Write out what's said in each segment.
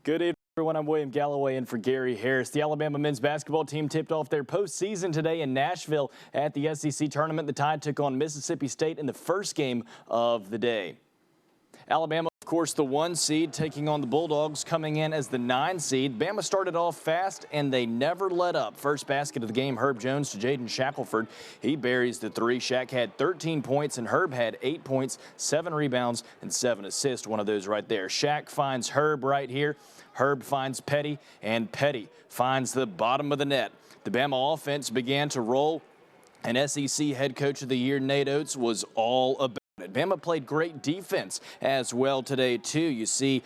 Good evening, everyone. I'm William Galloway in for Gary Harris. The Alabama men's basketball team tipped off their postseason today in Nashville at the SEC tournament. The Tide took on Mississippi State in the first game of the day. Alabama, of course, the 1 seed, taking on the Bulldogs, coming in as the 9 seed. Bama started off fast, and they never let up. First basket of the game, Herb Jones to Jaden Shackelford. He buries the 3. Shaq had 13 points, and Herb had 8 points, 7 rebounds, and 7 assists. One of those right there. Shaq finds Herb right here. Herb finds Petty, and Petty finds the bottom of the net. The Bama offense began to roll, and SEC head coach of the year, Nate Oates, was all about it. Bama played great defense as well today, too. You see,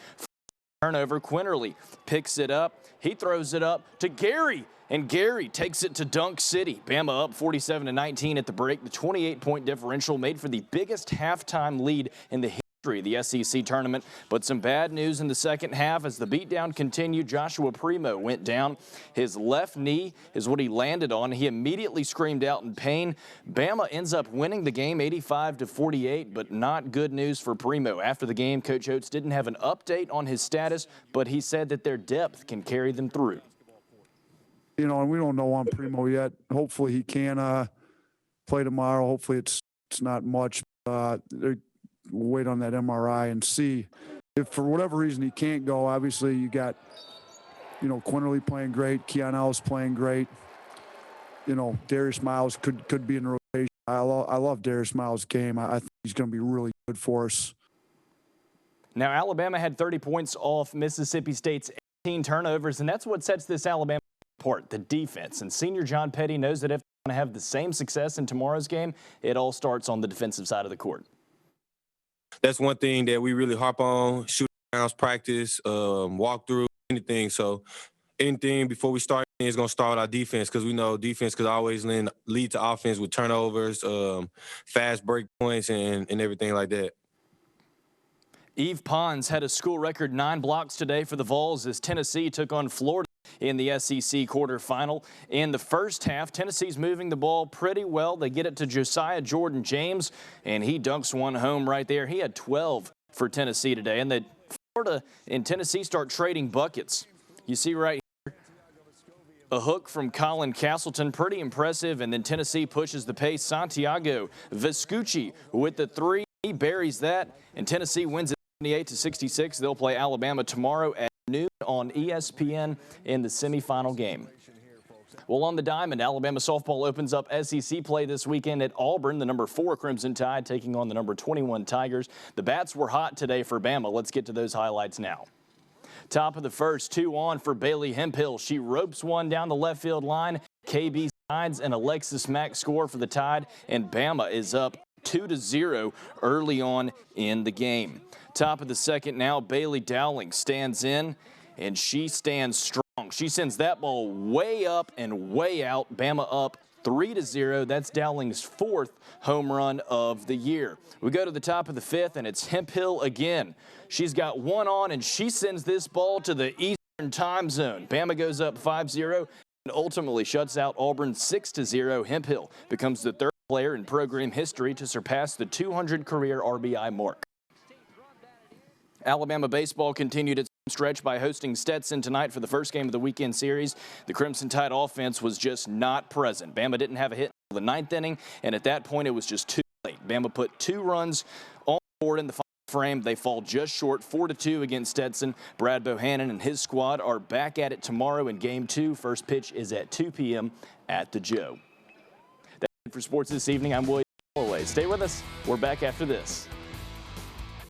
turnover, Quinterly picks it up. He throws it up to Gary, and Gary takes it to Dunk City. Bama up 47-19 at the break. The 28-point differential made for the biggest halftime lead in the history of the SEC tournament. But some bad news in the second half as the beatdown continued. Joshua Primo went down. His left knee is what he landed on. He immediately screamed out in pain. Bama ends up winning the game 85-48, but not good news for Primo. After the game, Coach Oates didn't have an update on his status, but he said that their depth can carry them through. You know, and we don't know on Primo yet. Hopefully he can play tomorrow. Hopefully it's not much. We'll wait on that MRI and see if for whatever reason he can't go. Obviously you got, you know, Quinterly playing great, Keon Ellis playing great. You know, Darius Miles could be in the rotation. I love Darius Miles' game. I think he's going to be really good for us. Now Alabama had 30 points off Mississippi State's 18 turnovers, and that's what sets this Alabama apart, the defense. And senior John Petty knows that if they want to have the same success in tomorrow's game, it all starts on the defensive side of the court. That's one thing that we really harp on: shooting rounds, practice, walk through, anything. So anything before we start is going to start with our defense, because we know defense could always lead to offense with turnovers, fast break points, and everything like that. Yves Pons had a school record 9 blocks today for the Vols as Tennessee took on Florida in the SEC quarterfinal. In the first half, Tennessee's moving the ball pretty well. They get it to Josiah Jordan-James, and he dunks one home right there. He had 12 for Tennessee today, and the Florida and Tennessee start trading buckets. You see right here, a hook from Colin Castleton, pretty impressive, and then Tennessee pushes the pace. Santiago Vespucci with the 3. He buries that, and Tennessee wins it 78-66. They'll play Alabama tomorrow at noon on ESPN in the semifinal game. Well, on the diamond, Alabama softball opens up SEC play this weekend at Auburn. The number 4 Crimson Tide taking on the number 21 Tigers. The bats were hot today for Bama. Let's get to those highlights now. Top of the first, 2 on for Bailey Hemphill. She ropes one down the left field line. KB sides and Alexis Mack score for the Tide, and Bama is up 2-0 early on in the game. Top of the second now, Bailey Dowling stands in, and she stands strong. She sends that ball way up and way out. Bama up 3-0. That's Dowling's 4th home run of the year. We go to the top of the 5th, and it's Hemphill again. She's got 1 on, and she sends this ball to the Eastern time zone. Bama goes up 5-0 and ultimately shuts out Auburn 6-0. Hemphill becomes the 3rd player in program history to surpass the 200 career RBI mark. Alabama baseball continued its stretch by hosting Stetson tonight for the first game of the weekend series. The Crimson Tide offense was just not present. Bama didn't have a hit until the 9th inning, and at that point it was just too late. Bama put 2 runs on the board in the final frame. They fall just short, 4-2 against Stetson. Brad Bohannon and his squad are back at it tomorrow in Game 2. First pitch is at 2 p.m. at the Joe. That's it for sports this evening. I'm William Galloway. Stay with us. We're back after this.